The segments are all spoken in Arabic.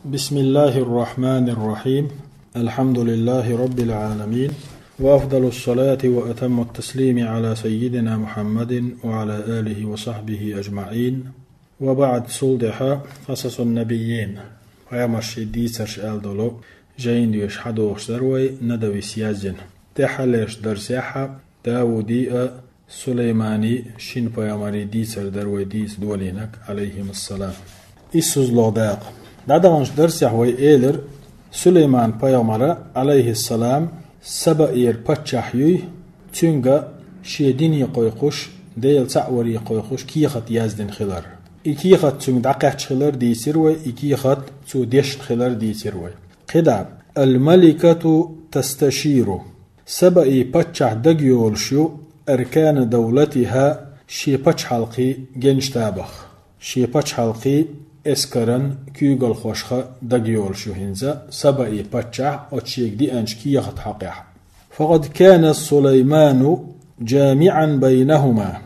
بسم الله الرحمن الرحيم. الحمد لله رب العالمين، وأفضل الصلاة وأتم التسليم على سيدنا محمد وعلى آله وصحبه أجمعين. وبعد صلدها قصص النبيين ويمشي ديسرش ألدولو جين ديش حدوش دروي ندوي سيازن تحليش درسيحة داودي سليماني شين بيامري ديسر دروي ديس دولينك عليهم السلام. إسوز لوداق دادغنش درسيح وي إيلر سليمان بيامرا عليه السلام سبئير باتشاحيوي تنغا شيدين يقويقوش ديل تعور يقويقوش كيخت يازدن خلر إكيخت تنغ دقاش خلر ديسيروي إكيخت تو ديش خلر ديسيروي قدام الملكة تستشير سبئي باتشاح دقيولشو أركان دولتها شي باتش حلقي جنش تابخ شي باتش حلقي اسكرن كيوغل خوشخة دقيولشو هنزا سبئي باتشاح أتشيك دي أنش كيخت حقيح. فقد كان سليمان جامعا بينهما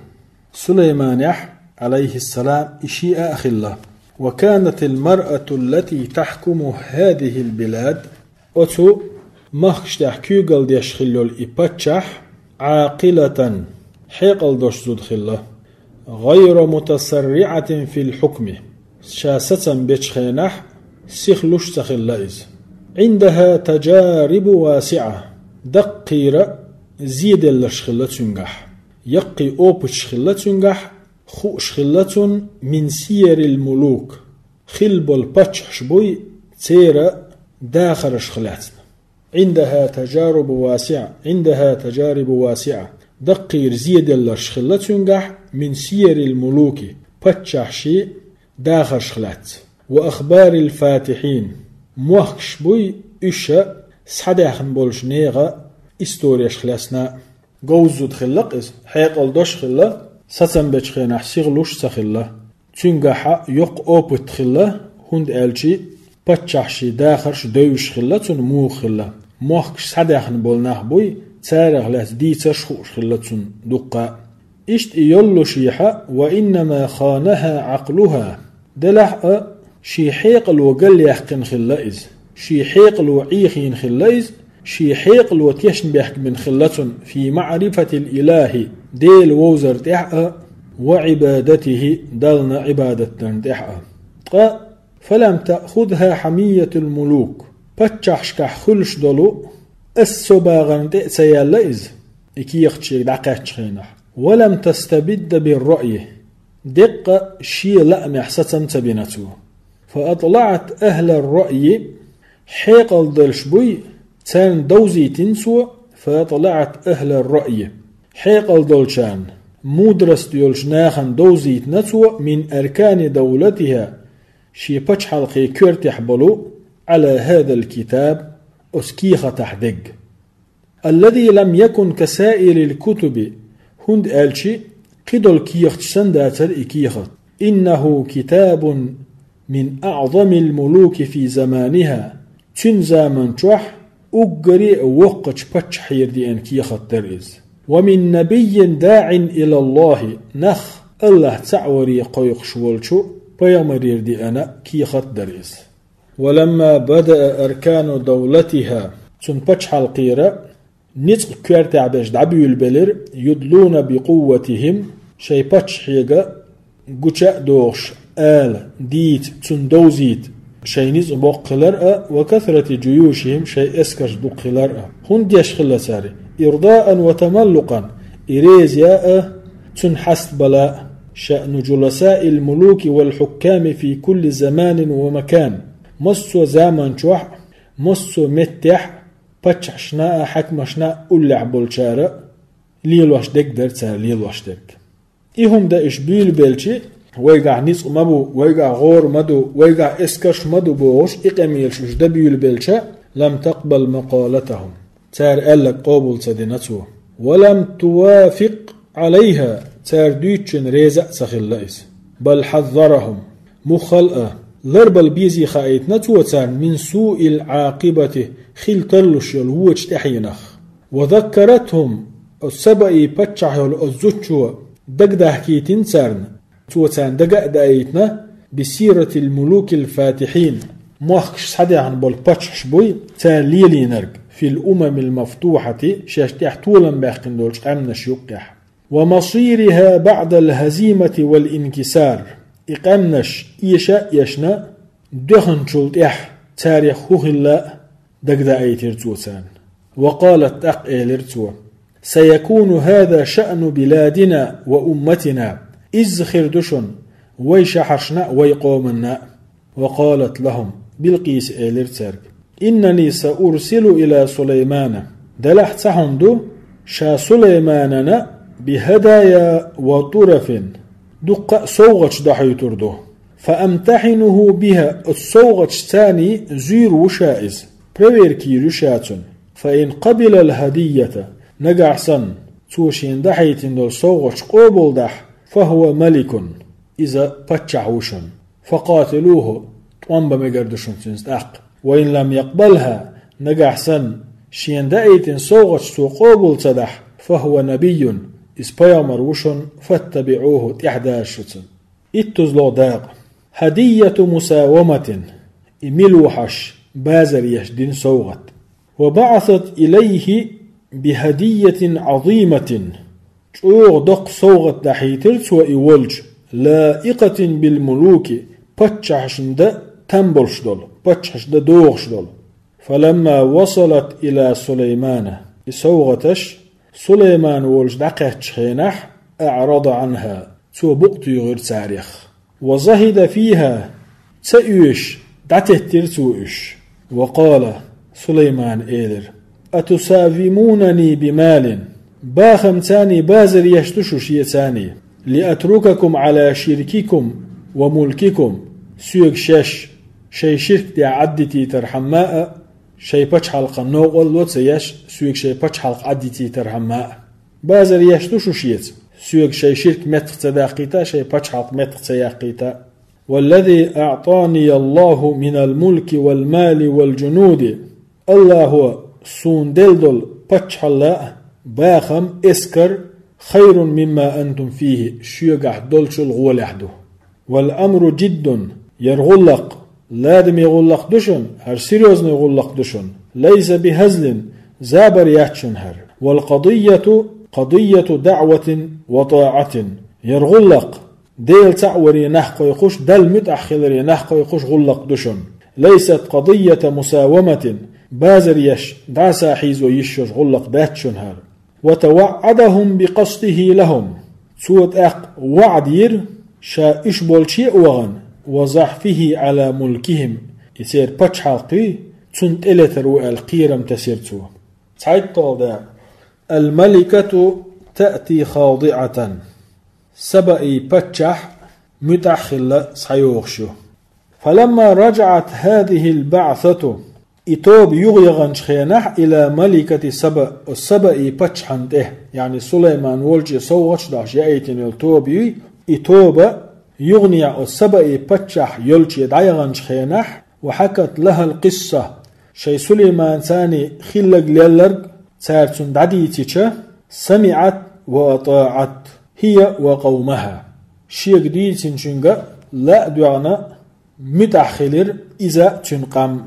سليمان عليه السلام إشياء أخلا، وكانت المرأة التي تحكم هذه البلاد أتو مخشتح كيوغل ديش خلول إباتشاح عاقلة حيقل دوش زود خلا غير متسرعة في الحكم شاسة بيتشخينح سيخلوش سخلائز عندها تجارب واسعة دقيرة زيد اللشخلة تنجح يقي أوبش خلة تنجح خوش خلة من سير الملوك خلب الباتش شبوي تيرا داخل شخلاتنا عندها تجارب واسعة دقير زيد اللشخلة تنجح من سير الملوك باتشحشي داخل شخلات وأخبار الفاتحين موخش بوي إشا سحداخن بولش نيغا إستوريا شخلاسنا قوزود خلق إز حيقل دوش خلا ستن بيشخينا سيغلوش سخلا تنجحا يق أوبت خلا هند ألشي باتشحشي داخلش دوش خلا تن مو خلا موخش سحداخن بولناخ بوي تارغ لاس دي تشخوش خلا تن دقا إشت إيولو شيحا وإنما خانها عقلها دلح شي حيقل وقل يحقن خلايز شي حيقل وعيخين خلايز شي حيقل وتيشن بيحك من خلتن في معرفة الإله ديل ووزر تحقا وعبادته دلنا عبادة تحقا فلم تأخذها حمية الملوك باتشحشكح خلش دلو السباغن تأسيالايز إكيخشي دقاتشخينح ولم تستبد بالرأي دقة شي لأم يحسسن تبينته فأطلعت أهل الرأي حيقل دلشبوي تان دوزي تنسو فأطلعت أهل الرأي حيقل دلشان مدرس ديولشناخن دوزي تنسو من أركان دولتها شي باتش حلقي كورتح بلو على هذا الكتاب أسكيخة تحدق الذي لم يكن كسائر الكتب هند ألشي قدل كيخت سنداتر إكيخت إنه كتاب من أعظم الملوك في زمانها تنزا من توح أقري وقت باتش حير دي أن كيخت درئز ومن نبي داع إلى الله نخ الله تعوري قيق شوالشو بيامرير دي أنا كيخت درئز. ولما بدأ أركان دولتها تن باتش حلقيرة نتق كوارتع باش دعبيو البلر يدلون بقوتهم شي باتش حيقا قوشا دوغش آل ديت تندوزيت شي نزق بوقلر وكثرة جيوشهم شي اسكش بوقلر هون ديش خلا ساري إرضاء وتملقا إريزيا تنحست بلاء شأن جلساء الملوك والحكام في كل زمان ومكان مصو زامن شوح مصو متح باتشحشنا حكمشنا أولع بولشارة ليلوش دك درتسا ليلوش دك إيهم دا إشبيل بيلشي ويقع نسق مبو ويقع غور مدو ويقع إسكش مدو بوغش إقاميلش دبيل بيلشا لم تقبل مقالتهم تار ألك قابل سدينته ولم توافق عليها تار دوتشن ريزع سخلائس بل حذرهم مخلقة لربل بيزي خايتنتو تار من سوء العاقبة خلتلش يلوج تحينخ وذكرتهم السبئي باتشعه الزوتشو دقده كيتين سارن توتان دقا دايتنا بسيرة الملوك الفاتحين مخش صديعن بول باتش بوي تان ليلي نرق في الأمم المفتوحة شاشتح طولا باقين دولش أمنش يقح ومصيرها بعد الهزيمة والانكسار إقامنش إيشا يشنا دخن شلت تاريخه الله دقدا أيتر توسان وقالت إيلرتو سيكون هذا شأن بلادنا وأمتنا إذ خردشن ويشحرشنا ويقومنا وقالت لهم بالقيس إيلرترك إنني سأرسل إلى سليمان دلحت سحندو شا سليماننا بهدايا وطرف دق صوغش دحيتردو فأمتحنه بها الصوغش تاني زير وشائز بريركي رشاتن فإن قبل الهدية نقعسن توشين دحيتن دول صوغش قوبل دح فهو ملك إذا بتشعوشن فقاتلوه طوانبا مقردشن تنستاق وإن لم يقبلها نقعسن شين دحيتن صوغش سو قوبل تدح فهو نبي إسبايامر وشن فاتبعوه تحداشتن اتزلو داق هدية مساومة إملوحش بازر يشدين صوغت وبعثت إليه بهدية عظيمة شوغ دق صوغت دحيتلت وإولج لائقة بالملوك باتشحشن تنبلش دول باتشحش دوغش دول فلما وصلت إلى سليمان صوغتش سليمان ولج دقت شخينح أعرض عنها تو بقتي غير تاريخ وزهد فيها تأيش دعته ترتوش وقال سليمان إيلر أتساومونني بمال باخم تاني بازر يشتشو شي تاني لأترككم على شرككم وملككم سيوك شي شرك دي عدتي ترحماء شي بچ حلق نوغل وتسيش سيوك شي بچ حلق عدتي ترحماء بازر يشتشو شيت سيوك شي شرك متق تداقيتا شي بچ حلق متق تياقيتا والذي أعطاني الله من الملك والمال والجنود الله هو سون دلدل بچ الله باخم اسكر خير مما أنتم فيه شيوغح دولشل غولحدو والأمر جد يرغلق لادم يغلق دشن هر سيريوزن يغلق دشن ليس بهزل زابر يحشن هر والقضية قضية دعوة وطاعة يرغلق ديل تعوري نحق يخش دل متأخلر نحق يخش غلق دشن ليست قضية مساومة بازر يش دعسا حيز ويشش غلق داتشن هر وتوعدهم بقصده لهم سوت وعد ير شا إشبول شيء وغن وزحفه على ملكهم يصير بچ حلقي تنت إلترو القيرم تسيرتو تعيد الملكة تأتي خاضعة سبئي بچح متأخل سيوغشو فلما رجعت هذه البعثة إتوب يغيغن شخينح إلى ملكة سبأ السبئي بچحنته يعني سليمان ولجي صوغش داش يأيتن التوبي إتوب يغني السبئي بچح يلجي دايغن شخينح وحكت لها القصة شي سليمان ثاني خلق ليلرق سارتون دعديتيش سمعت وأطاعت هي وقومها شيء جديد تنشنغ لا دعنا متأخلر إذا تنقم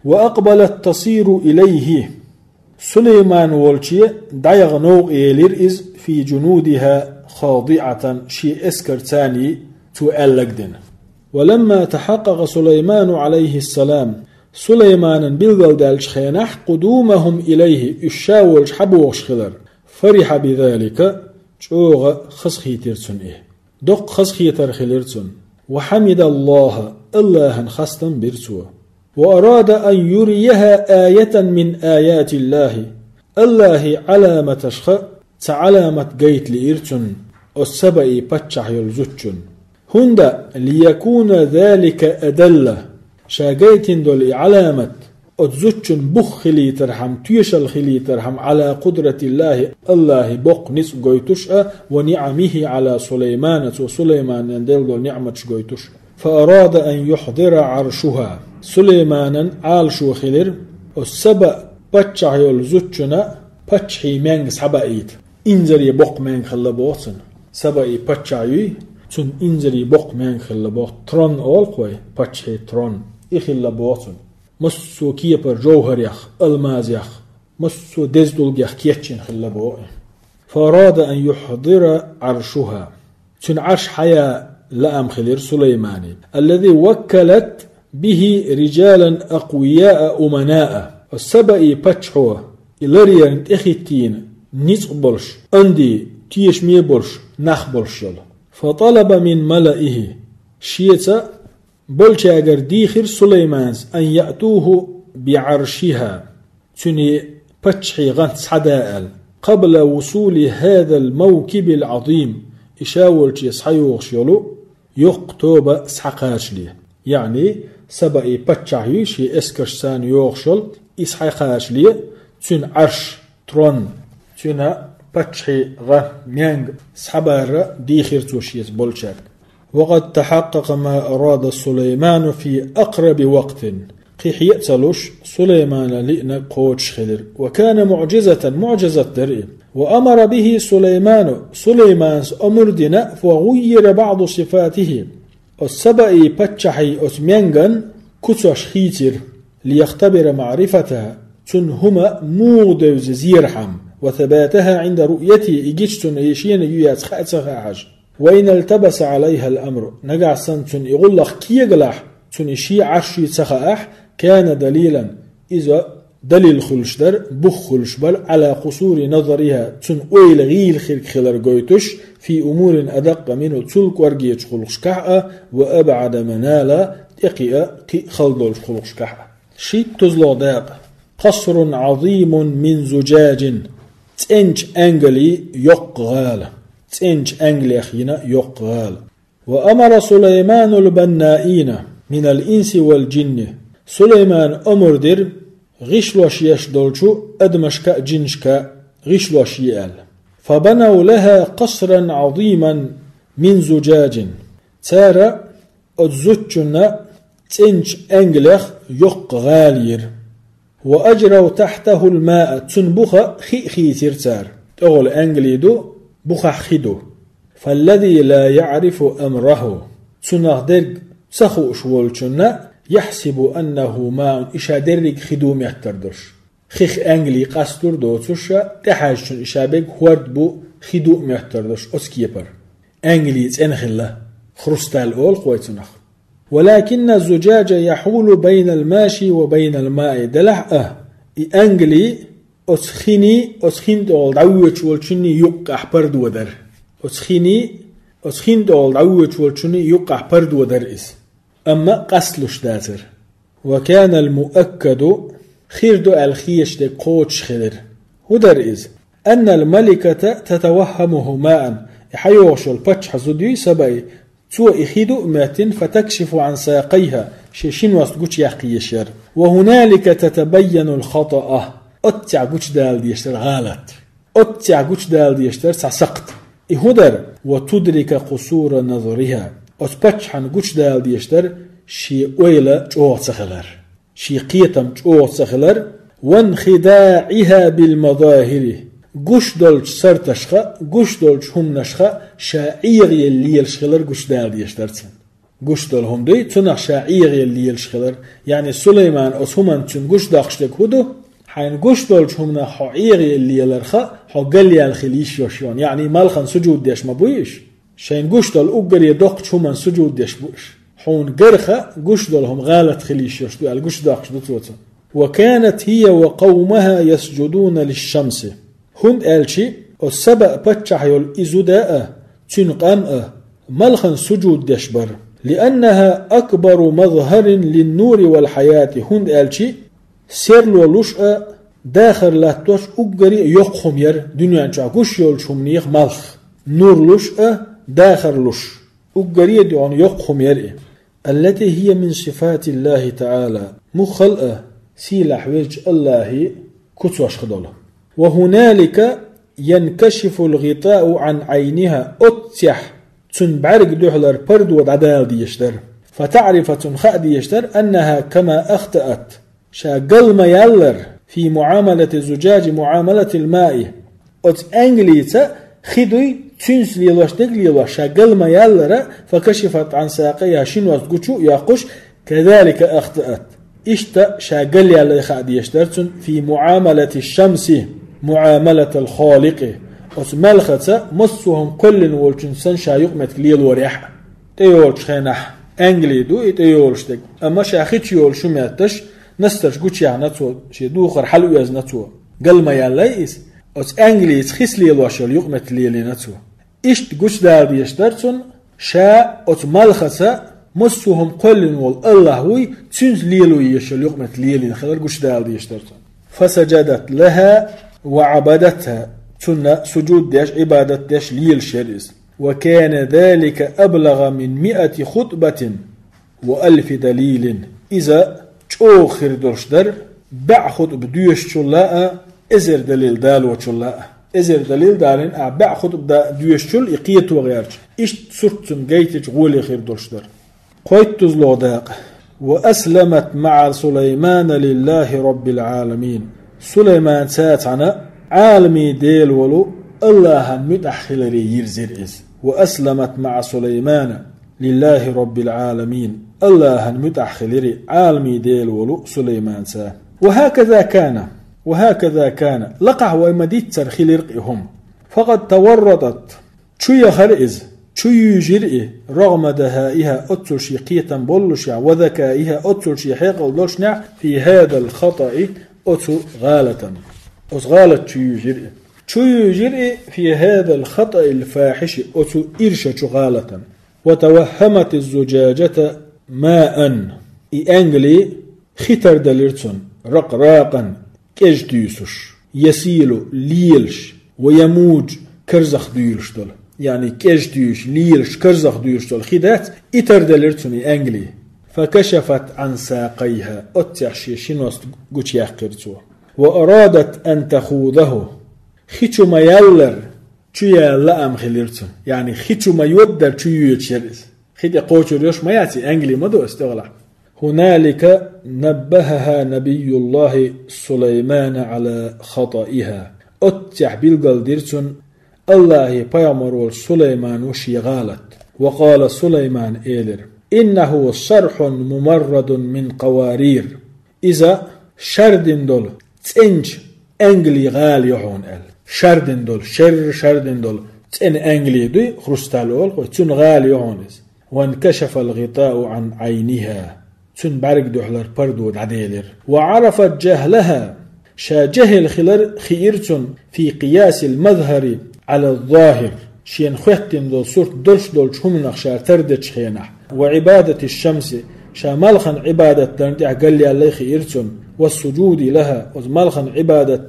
وأقبلت تصير إليه سليمان والشي دايغنوغ إيلير إز في جنودها خاضعة شي إسكر تاني تؤلقدن ولما تحقق سليمان عليه السلام سليمان بالغلدال شخينح قدومهم إليه الشاول حبوغ شخلر فرح بذلك شوغ خسخي ترسن دق خسخي ترخلرسن وحمد الله خستن برسوه وأراد أن يريها آية من آيات الله علامة شخ تعلامة قيت لإرتن السبئي بچح يلزتشن هند ليكون ذلك أدل شاقيت دول علامة أتزتشن بخلي ترحم تيشل خلي ترحم على قدرة الله بق نس قيتش ونعمه على سليمان وسليمان يندل دول نعمة قيتش فأراد أن يحضر عرشها سليمانا عال شو خلر السبأ بچح يلزتشنا بچحي مانغ سبأيت إنزري بق مانغ خلبوتن سبأي بچحي تون إنزري بق مانغ خلبوت ترون أول قوي بچحي ترون إخلا بوطن مسو كيبر جوهر يخ الماز يخ مسو دزدل يخ كيتشن خلا بوطن فأراد أن يحضر عرشها تن عرش حياة لأم خلير سليماني الذي وكلت به رجالا أقوياء أمناء السبأي باتشحوه إلاريان إخيتين نيسقبلش أندي تيش ميبلش نخبلش يلا فطلب من ملئه شيتا بلش أجر ديخر سليمانز أن يأتوه بعرشها تني باتشحي غنت صدائل قبل وصول هذا الموكب العظيم إشاولش يصحيوغش يلو يقتوب سحقاش ليه يعني سبأي باتشحي شي اسكش سان يوغشل إسحقاش ليه تن عرش ترون تن باتشحي غن ميانج سحبار ديخر توشيس بولشاك وقد تحقق ما أراد سليمان في أقرب وقت قيح يأتلوش سليمان لئنا قوتش خلر وكان معجزة درئ وأمر به سليمان أمردنا فغير بعض صفاته السبأي باتشحي أتميانغن كتوش خيتر ليختبر معرفتها تنهما مودوز زيرحم وثباتها عند رؤيته إجيشتن إيشين يويات خاتها حاج وإن التبس عليها الأمر نقع سنتن يغلق كيغلح تنشي عرشي تخاح كان دليلا إذا دليل خلشدر بخ خلشبر على قصور نظرها تن أويل غيل خلق خلر قويتش في أمور أدق منه تلك ورقية خلقشكحة وأبعد منالا إقيا خلدول خلقشكحة شي تزلو داب قصر عظيم من زجاج تنج أنجلي يقغال تنج أنجلي أخينا يقغال وأمر سليمان البنائين من الإنس والجن سليمان أمر در غشلوش يشدلشو أدمشكا جنشكا غشلوش يال فبنوا لها قصرا عظيما من زجاج تارا أدزوتشنا تنج أنجلخ يقغالير وأجروا تحته الماء تنبخ خي ترتار تقول أنجليدو بخ خدو فالذي لا يعرف أمره تنغدرق سخو شوالشنا يحسب أنه ماء إشادرق خدو ميهتردش خيخ أنجلي قصدر دوتوشا تحاجشن إشابك هورد بو خدو ميهتردش أسكيبر أنجلي تنخلا خرستال أول قويتنخ ولكن الزجاج يحول بين الماشي وبين الماء دلح أنجلي أسخين دول دعوة والشني يقع برد ودر أسخين دول دعوة والشني يقع برد ودر إس أما قسلش داتر وكان المؤكد خيردو الخيش دي قوتش خير ودر إز أن الملكة تتوهمه ماء يحيوش البتش حزودي سبأي تو إخيدو ماتن فتكشف عن ساقيها شيشين واسقوش يحقيشير وهنالك تتبين الخطأ أتع قوش دال ديشتر غالط أتع قوش دال ديشتر سسقط إهدر وتدرك قصور نظرها أتبتش عن قوش دال ديشتر شي ويلا جوه سخلر شي قيتم جوه سخلر وانخداعها بالمظاهر قوش دولش سرتشخا قوش دولش هم نشخا شاعير يلي يلشخلر قوش دال ديشترتن قوش دول هم دي تنخ شاعير يلي يلشخلر يعني سليمان أسهمان تن قوش داقشتك هدو حين قوش دولش هم نحعير يلي يلرخا حقل يالخليش يوشيون يعني مالخن سجود ديش مبويش شين قوش دول أقر يدوقش هم سجود ديش بوش حون قرخا قوش دول هم غالت خليش يوشدو القوش داقش دوتوتن وكانت هي وقومها يسجدون للشمس هند ألشي السبأ بتشحيول إزداء تنقام ملخن سجود دشبر لأنها أكبر مظهر للنور والحياة هند ألشي سيرلو لشأ داخل لاتوش أقري يقهم ير دنيا انشاكوش يولشهم نيخ ملخ نور لشأ داخل لش أقري دعون يقهم ير التي هي من صفات الله تعالى مخلقة سيلح وجه الله كتوش خدوله وهنالك ينكشف الغطاء عن عينها أتيح تنبعرق دحلر برد ودعدال ديشتر فتعرف تنخأ ديشتر أنها كما أخطأت شاقل ما يالر في معاملة الزجاج معاملة الماء أت أنجليتا خدوي تنس ليلوش دق ليلوش شاقل ما يالر فكشفت عن ساقيها شنوات قوشو ياقوش كذلك أخطأت شاقل على خادي يشترتن في معاملة الشمس معاملة الخالق ملخة مسهم كل والجنسان شايقمت ليل وريح تيول خينح انجلي دو تيولش تك اما شاخيت يول شميتش نستش قوش يعناتو شي دوخر حلو يزناتو قل ما يلايس انجلي تخيس ليل واشل يقمت ليل ناتو قوش دار يشترتن شا ملخة مسهم كل والله هو تنز ليلو يشل يقمت ليل خلال قوش دار يشترتن فسجدت لها وعبدتها تنا سجود ديش عبادة ديش ليل شريز وكان ذلك أبلغ من 100 خطبة و1000 دليل إذا تشوخر درشدر بع خطب ديش شلاء إزر دليل دال وشلاء إزر دليل دالين بع خطب ديش شل إقيت وغيرش إشت سرتم جيتش غولي خير درشدر قويت تزلو داق وأسلمت مع سليمان لله رب العالمين سليمان ساتعنا عالمي ديل ولو الله متأخل يرزر إز وأسلمت مع سليمان لله رب العالمين الله متأخل عالمي ديل ولو سليمان سا وهكذا كان لقع ومديت ترخي رقهم فقد تورطت شو يخرئز شو يجرئ رغم دهائها أترشي قيتا بولشع وذكائها أترشي حيق بولشنع في هذا الخطأ أتو غالة أصغالت شو يجرئ في هذا الخطأ الفاحش أتو إرشة غالة وتوهمت الزجاجة ماء إنجلي خطر دليرتون رقراقا كجديسش يسيل ليلش ويموج كرزخ ديلش دول يعني كجديش ليلش كرزخ ديلش دول خدات إتر دليرتون إنجلي فكشفت عن ساقيها أتعشي شنوست قوش يحقرتو وأرادت أن تخوضه خيشو ما يلر تشيا لأم خليرتون يعني خيشو ما يودر تشيو يتشرز خيد يقوشو ريوش ما ياتي أنجلي مدو استغلع هنالك نبهها نبي الله سليمان على خطئها أتع بالقل ديرتون الله بيامرول سليمان وشي غالت وقال سليمان إيلر إنه صرح ممرد من قوارير إذا شردن دول تنج أنجلي غال يحون شردن دول شردن دول تن أنجلي دي خرستالول تن غال يحونز وانكشف الغطاء عن عينها تن برق دحلر بردود عديلر وعرفت جهلها شا جهل خيرتن في قياس المظهر على الظاهر شين خوختن دول صورت دولش دولش هم نخشار تردش خينح وعبادة الشمس شا ملخن عبادة درنتع قال لي الله خيرتن والسجود لها وملخن عبادة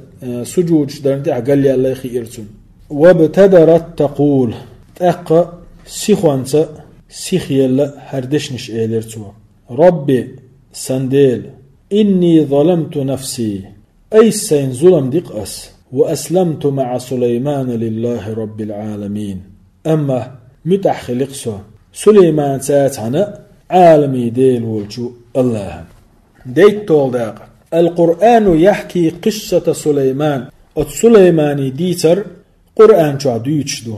سجود درنتع قال لي الله خيرتن وابتدرت تقول تأقى سيخوانسا سيخيال هردشنش إيلرتوا ربي سنديل إني ظلمت نفسي أي سين ظلم دقأس وأسلمت مع سليمان لله رب العالمين أما متأخلقسو سليمان ساتعنا عالمي ديل والجو الله ديت طول داق القرآن يحكي قصة سليمان سليمان ديتر قرآن شعديتش دو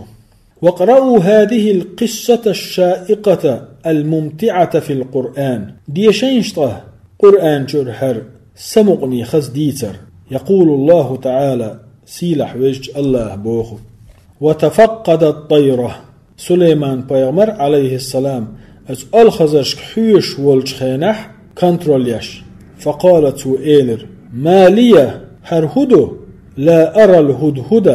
وقرأوا هذه القصة الشائقة الممتعة في القرآن ديشينشطه قرآن جرهر سمقني خز ديتر يقول الله تعالى سيلح وجه الله بوخو وتفقد الطيرة سليمان بيغمر عليه السلام از الخزرش حيش والجخينح كنتروليش فقالت إيلر ما لي هرهدو لا أرى الهدهد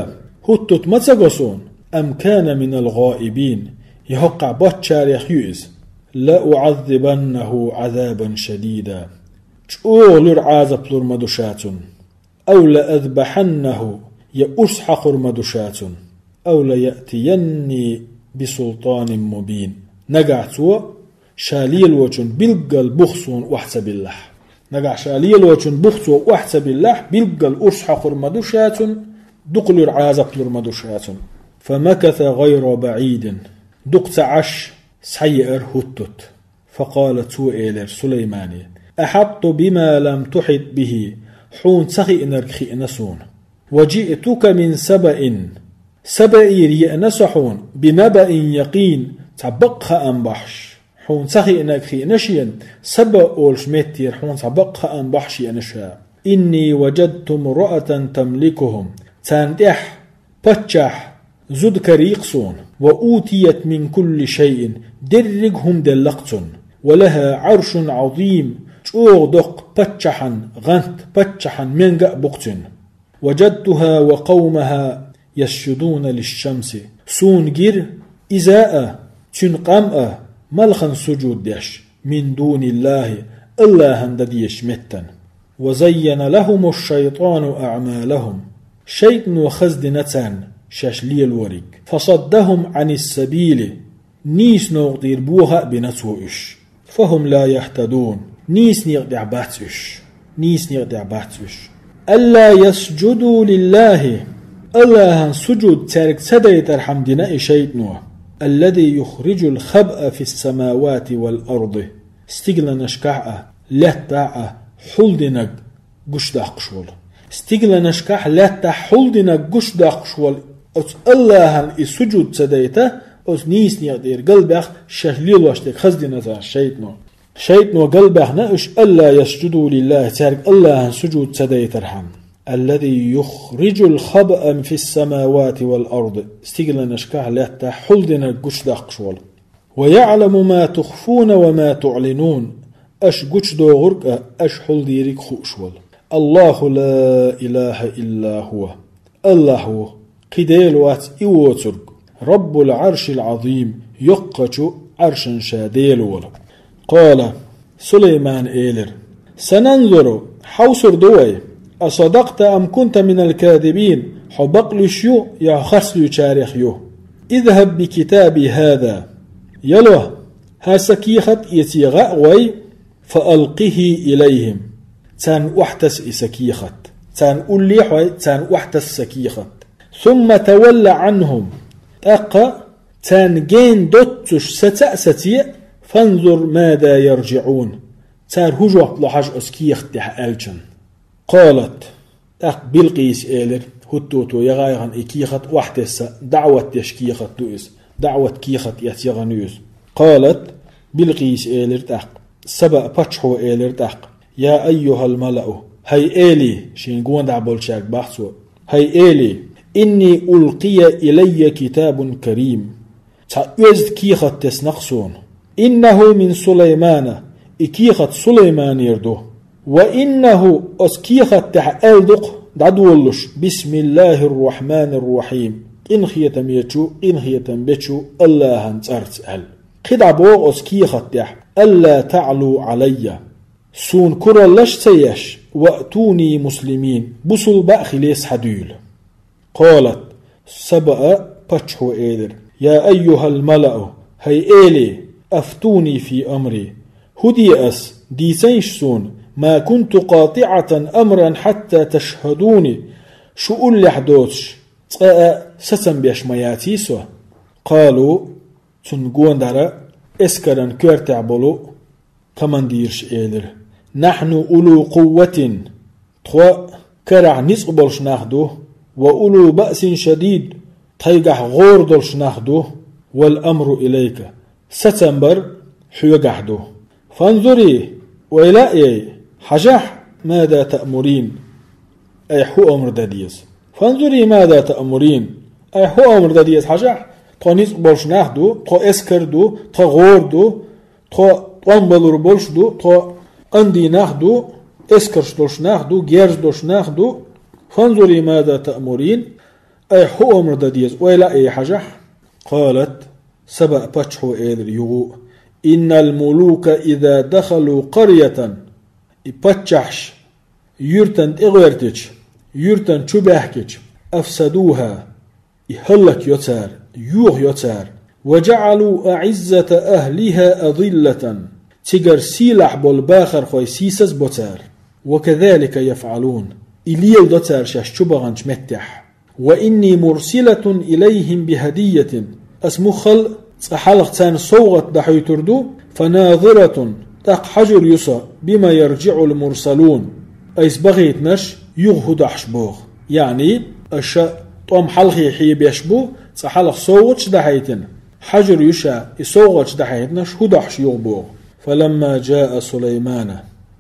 هدتت متسقصون أم كان من الغائبين يهقع بطشاريخ يؤز لا أعذبنه عذابا شديدا تشؤغلر عذاب لرمدشات أو لأذبحنه يأسحق رمدشات أو ليأتيني بسلطان مبين نقعتوا شاليل وجن بلقل بخصون وحسب الله نقع شاليل وجن بخصون وحسب الله بلقل أسحق رمدشات دقل عذاب لرمدشات فمكث غير بعيد دقت عش سيئر هتت فقالت إيلر سليماني أحط بما لم تحط به حون سخي نرخي نسون وجئتك من سبأ ينسحون بنبأ يقين تبقها أنبحش حون سخي إنك خي نشين سبا أولش متير حون سبقها أن بحشي أنشا إني وجدت امرأة تملكهم تاندح بتشح زد كريقصون وأوتيت من كل شيء درقهم دلقتن ولها عرش عظيم شوغ دق بتشحن غنت بتشحن منقع بقتن وجدتها وقومها يسجدون للشمس سون جير إزاء تنقمأ ملخن سجود ديش من دون الله الله هندديش متن وزين لهم الشيطان أعمالهم شيطان وخزد نتان شاشلي الورق فصدهم عن السبيل نيس نغطير بوها بنتوئش فهم لا يهتدون نيس نغطع باتش نيس نغطع باتش ألا يسجدوا لله الله سجود تارك سديت الحمدنا شيطان الذي يخرج الخبأ في السماوات والأرض استقل نشكع لا حلدنك قش داقشول استقل نشكع لا حلدنك قش داقشول الله السجود سديته أس نيس نيقدر قلبك شهليل واشتك خزدنا شيطان قلبك نأش ألا يسجدوا لله تارك الله سجود سديت الحمد الذي يخرج الخبأ في السماوات والأرض استقل نشكع لا حلدنا قش داقشول ويعلم ما تخفون وما تعلنون أش قش دو غرق أش حلديرك خوشول الله لا إله إلا هو الله قديل وات إيوترق رب العرش العظيم يقش عرشا شاديل قال سليمان إيلر سننظر حوصر دوي أصدقت أم كنت من الكاذبين حبق لشيو يا خسل تاريخيو اذهب بكتابي هذا يلوه هاسكيخت يتيغاء وي فألقه إليهم تان وحتس إسكيخت تان أوليح تان وحتس سكيخت ثم تولى عنهم أقا تان جين دوتش ستأستي فانظر ماذا يرجعون تان هجوة لحاج أسكيخت تح ألجن قالت أق بلقيس إيلر هتوتو يغايغن إكيخت وحتس دعوة يشكيخت دوئس دعوة كيخت يتيغنيوز قالت بلقيس إيلر تق سبأ باتشحو إيلر تق يا أيها الملأ هاي إيلي شين قوان دعبول شاك بحثو هاي إيلي إني ألقي إلي كتاب كريم تأوزد كيخت تسنقصون إنه من سليمان إكيخت سليمان يردو وإنه أسكيخت تح ألدق دعدولش بسم الله الرحمن الرحيم إن خيتم يتشو إن خيتم بتشو الله هنتارت أل خدع بوغ أسكيخت تح ألا تعلو علي سون كرلش سيش وأتوني مسلمين بسل بأخليس حديل قالت سبأ باتشو إيدر يا أيها الملأ هاي إيلي أفتوني في أمري هدي أس ديسينش سون ما كنت قاطعة أمرا حتى تشهدوني شو أولي حدوتش ستن بيش مياتيسو قالوا تنقون دارا اسكرا كورتع بلو كمان ديرش إيدر نحن أولو قوة تخوى كرع نسقبلش ناخدو وأولو بأس شديد تيقح غوردلش ناخدو والأمر إليك ستنبر حيقحدو فانظري وإلائي حجح ماذا تأمرين أي حو أمر داديس فانظري ماذا تأمرين أي حو أمر داديس حجح تو نسقبلش ناخدو تو اسكردو تو غوردو تو طنبلور بولشدو تو أندي ناخدو اسكرش دوش ناخدو جيرش دوش ناخدو فانظري ماذا تأمرين أي حو أمر داديز وإلا أي حجح قالت سبأ باتشحو إيدر يغو إن الملوك إذا دخلوا قرية باتشحش يرتن إغويرتش يرتن شبهكش أفسدوها يهلك يتار يوغ يتار وجعلوا أعزة أهلها أضلة تجر سيلح بالباخر خوي سيسس بوتار وكذلك يفعلون إليل دوتار شاش شبغنش متح وإني مرسلة إليهم بهدية أسمخل حلق تان صوغت دحي تردو فناظرة تق حجر يسا بما يرجع المرسلون أيس بغيت نش يغهد أحشبوغ يعني أشا طوم حلقي حيب يشبو حلق صوغتش دحيتن حجر يشا يسوغش دحيتنش هدحش يغبوغ. فلما جاء سليمان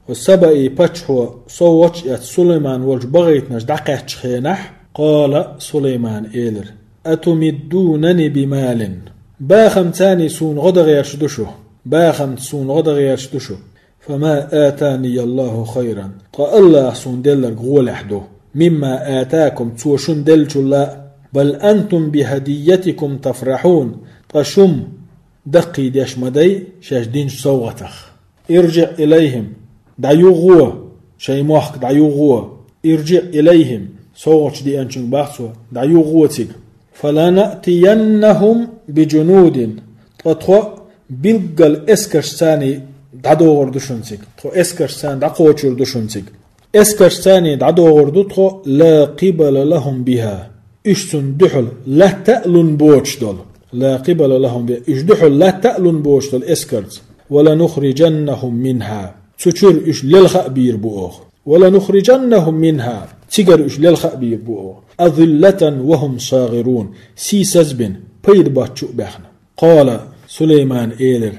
والسبأي باتشو صوتش ات سليمان والج بغيتنش دقيتش خينح. قال سليمان إيلر أتمدونني بمال باخم تاني سون غدغ يرشدشو باخم سون غدغ يرشدشو فما آتاني الله خيرا قال الله سون دلر غولحدو مما آتاكم توشن دلجو لا بل أنتم بهديتكم تفرحون تشم دقي ديش مدي شاش دينش صوغتخ. ارجع إليهم دعيو غوة شاي موحك دعيو غوة ارجع إليهم صوغش دي أنشن بحثوا دعيو غوتك فلنأتينهم بجنود تطوى بلقل اسكرشتاني دعدو دشنسك تطوى اسكرشتان دعقوشر دشنسك اسكرشتاني دعدو تطوى لا قبل لهم بها اشتن دحل لا تألن بوش دول لا قبل لهم بها اشدحل لا تألن بوش دول اسكرت ولا نخرجنهم منها تشور اش للخأبير بوغ ولا نخرجنهم منها تيجر اش للخأبير بوغ أذلة وهم صاغرون سيسزبن بيد باتشو بخنا. قال سليمان إيلر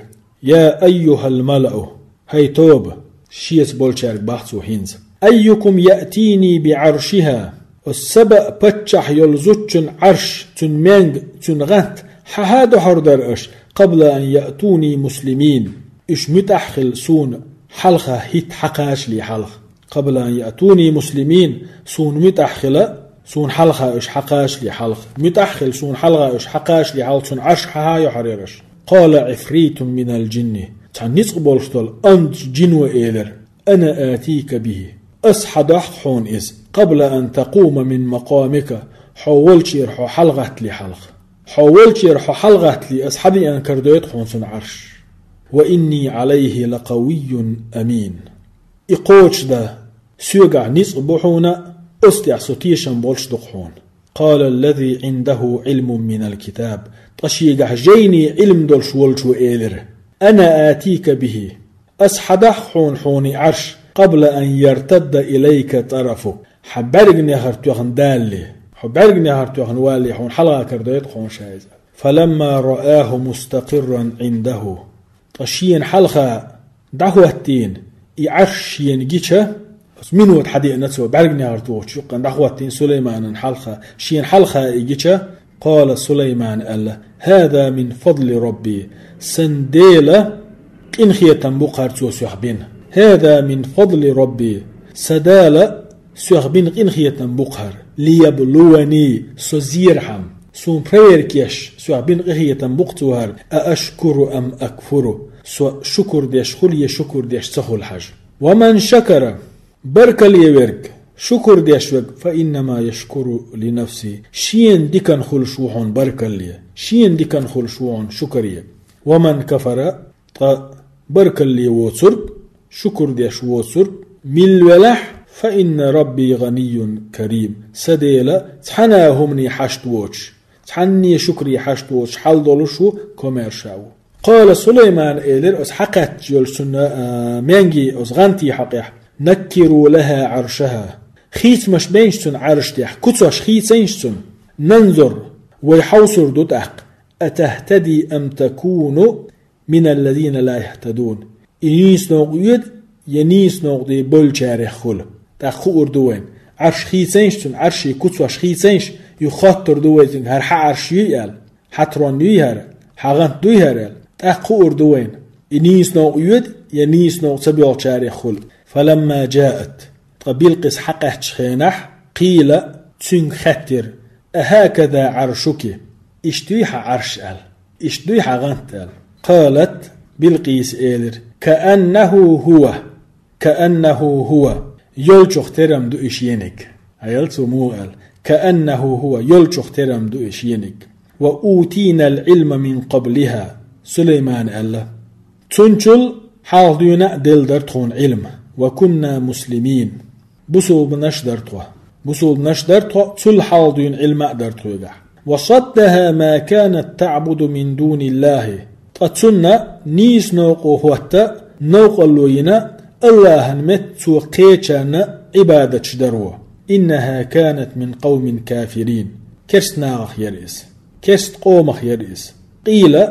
يا أيها الملأ هاي توب شيس بولشارك بحثو هينز أيكم يأتيني بعرشها السبأ بتشح يلزوتشن عرش تنمينغ تنغت حهادو حردر اش قبل أن يأتوني مسلمين اش متأخل سون حلقة هيت حقاش لي حلقة قبل أن يأتوني مسلمين سون متأخل سون حلقة اش حقاش لي حلقة متأخل سون حلقة اش حقاش لي حلقة سون عرش حهايو حريرش. قال عفريت من الجن تعنيس بولشتول أنت جنو إيلر أنا آتيك به أصحد حون إذ قبل أن تقوم من مقامك حولت يرحو حلقة لي حلقة حولت يرحو حلقة لي أصحدي أن كردويت حونسون عرش وإني عليه لقوي أمين. إقوش دا سيقع نيس بوحونا أستع سوتيشن بولش دقحون. قال الذي عنده علم من الكتاب تشيقع جيني علم دولش والشو إيلر أنا آتيك به أصحدح حوني عرش قبل أن يرتد إليك طرفه حبرقني هرتوخن دالي حبرقني هرتوخن والي حون حلقة كردويت حون شايزة. فلما رآه مستقرا عنده تشين حلقة دعوتين يعرش ينجيشه من وقت حديث نتسوى برقني هرتوخ شقا دعوتين سليمان حلقة شين حلقة يجيشه. قال سليمان ألا هذا من فضل ربي سنديلة إن خيتن بقر سوحبين هذا من فضل ربي سدالة سوحبين إن خيتن بقر ليبلوني سوزيرحم سون برير كيش سوحبين إن خيتن بقتوهر أأشكر أم أكفر سو شكر ديش خلي شكر ديش سخل حج. ومن شكر برك ليورك شكر ديشوك فإنما يشكر لنفسي شين ديكن خلشوحون بركلي شين ديكن خلشوحون شكرية. ومن كفر بركلي وصرك شكر ديش وصرك ملولح فإن ربي غني كريم سديلا تحناهمني حشتوش تحني شكري حشتوش حال دولشو كوميرشاو. قال سليمان إيلر أس حقت جلسنا مانجي أس غانتي حقيح نكروا لها عرشها خيت مش بينشتن عرشتيح كتوش خيتينشتن ننظر ويحوصر دوتاق أتهتدي أم تكون من الذين لا يهتدون. إنيس نوغيد ينيس نوغدي بولشاري خل تاخو أردوين عرش خيتينشتن عرشي كتوش خيتينش يخاطر دوين هرحا عرشي يال حترون يهر حغانت دويهر تاخو أردوين إنيس نوغيد ينيس نوغ سبيوشاري خل. فلما جاءت قبيلقس حقه تشخينح قيل تسن خطر أهكذا عرشك اشتويح عرش ال اشتويح غنت ال. قالت بلقيس إيلر كأنه هو يلجخ ترم دو إشينك هيلتو مو ال كأنه هو يلجخ ترم دو إشينك. وأوتينا العلم من قبلها سليمان ألا تنشل حال دينا دلدر تخون علم وكنا مسلمين بصول نشدرتوا تل حال دين علم أقدرتوا. وصدها ما كانت تعبد من دون الله تتسنى نيس نوقو هوتا نوقو اللوينا الله نمت سوقيتشانا عبادة شدروا. إنها كانت من قوم كافرين كست ناغخ يرئيس كست قومخ يرئيس قيل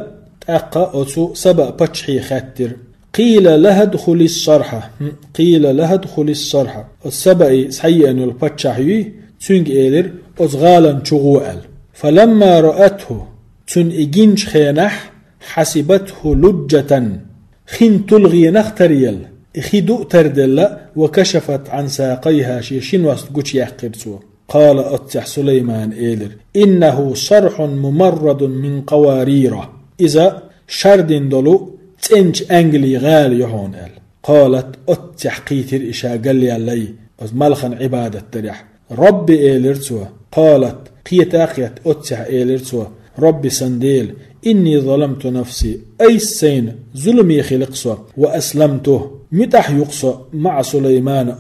تأقى أتو سبأ بتشحي خاتر قيل لها ادخل الصرحة قيل لها ادخل الصرحة السبأ سحي أن البتشحي تنج إيلر أزغالا شغوال فلما رأته تن إجينش خينح حسبته لجة خين تلغي نختريل خدو تردل وكشفت عن ساقيها شين واسقوش يحقرسو قال أتح سليمان إيلر إنه صرح ممرد من قواريره إذا شردن دلو تنج أنجلي غال يهون إل قالت أتح قيتر إشا قال لي علي أز ملخن عبادة تريح ربي إيلر سوا قالت قيتاقيت أتح إيلر سوا ربي سنديل إني ظلمت نفسي أي السين ظلمي خلقصة وأسلمته متح يقصى مع سليمان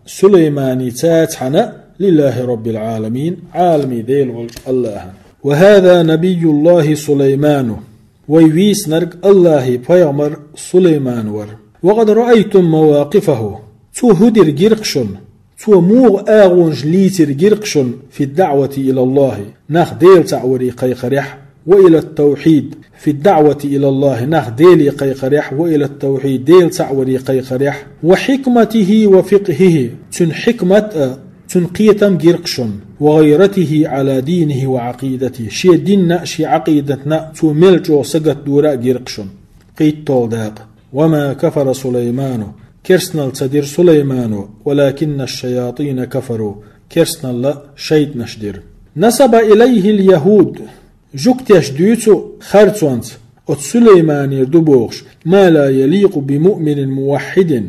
سليماني تاتحنا لله رب العالمين عالمي ذيل الله وهذا نبي الله سليمان ويويس نرق الله بيغمر سليمان ور وقد رأيتم مواقفه تو هدر جرقشن تو موغ آغونج ليتر جرقشن في الدعوة إلى الله ناخ ديل تعوري قيقريح وإلى التوحيد في الدعوة إلى الله ناخ ديل قيقريح وإلى التوحيد ديل تعوري قيقريح وحكمته وفقهه تن حكمة تنقيتم جرقشن وغيرته على دينه وعقيدته شي ديننا شي عقيدتنا تو ملجو سقط دورا جرقشن قيت طولداق وما كفر سليمان كرسنا تصدر سليمان ولكن الشياطين كفروا كرسنا لا شيط نشدر نسب إليه اليهود جوكتش ديوتو خرطوانت أت سليمان يردبوغش ما لا يليق بمؤمن موحد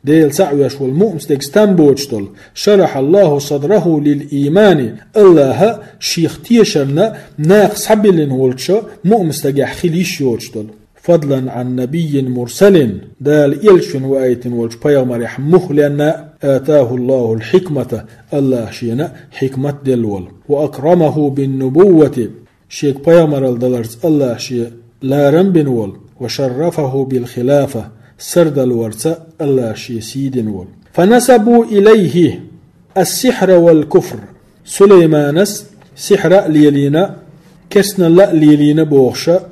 ديل سعوش والمؤمن ستكستان بوجتل شرح الله صدره للإيمان الله شيخ تيشرنا ناقص حبلن ولتشا مؤمن ستجح خليش يوجتل فضلا عن نبي مرسل دال إلشن وآيت والج بيغمر يحمه لأن آتاه الله الحكمة الله شينا حكمة دلول وأكرمه بالنبوة شيك بيغمر الدلرز الله شي لا رنبن وول وشرفه بالخلافة سرد الورثة الله شي سيد وول فنسبوا إليه السحر والكفر سليمانس سحر ليلينا كسنا لا ليلينا بوغشا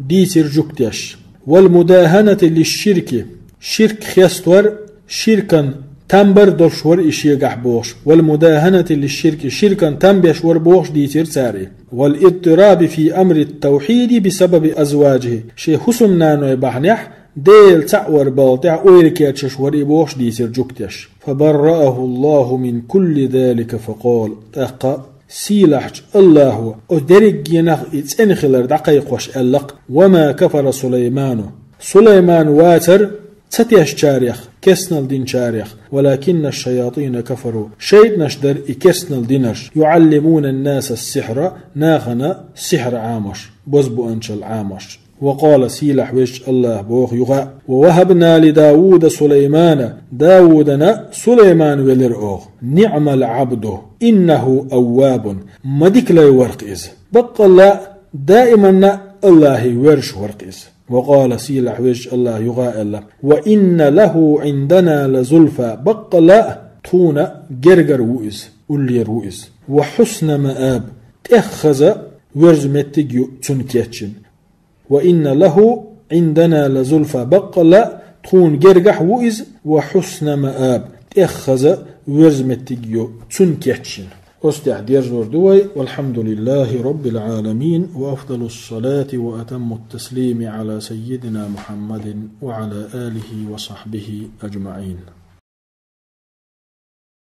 ديتر جوكتش والمداهنة للشرك شرك خيستور شركا تنبر دلشور إشيقح بوش والمداهنة للشرك شركا تنبشور بوش ديتر ساري والاضطراب في أمر التوحيد بسبب أزواجه شي حسم نانو بحنيح ديل تعور بالطع ويركيات ششوري بوش ديتر جوكتش فبرأه الله من كل ذلك فقال أقا سيلحج الله أدرج ينخ إتسنخلر دقيق وش ألق وما كفر سليمان واتر ستيش شاريخ كسنال دين شاريخ ولكن الشياطين كفروا شيء نشدر إكسنال دينش يعلمون الناس السحر ناخنا سحر عامش بزبو أنشل عامش وقال سيلح وش الله بوخ يغا ووهبنا لداود سليمان داودنا سليمان ولرؤوغ نعم العبد إنه أواب مدك لا يورق إز بقى الله دائما الله ورش ورق إز وقال سيلح وش الله يغا الله وإن له عندنا لزلفى بقى لا طونا جرجر وإز أولير وإز وحسن مآب تأخذ ورزمتك تنكيتشن وإن له عندنا لزلفى بقى لا تون جرجح وإز وحسن مآب تأخذ ورزمتك تنكيتشن واستعدير زوردوي والحمد لله رب العالمين وأفضل الصلاة وأتم التسليم على سيدنا محمد وعلى آله وصحبه أجمعين.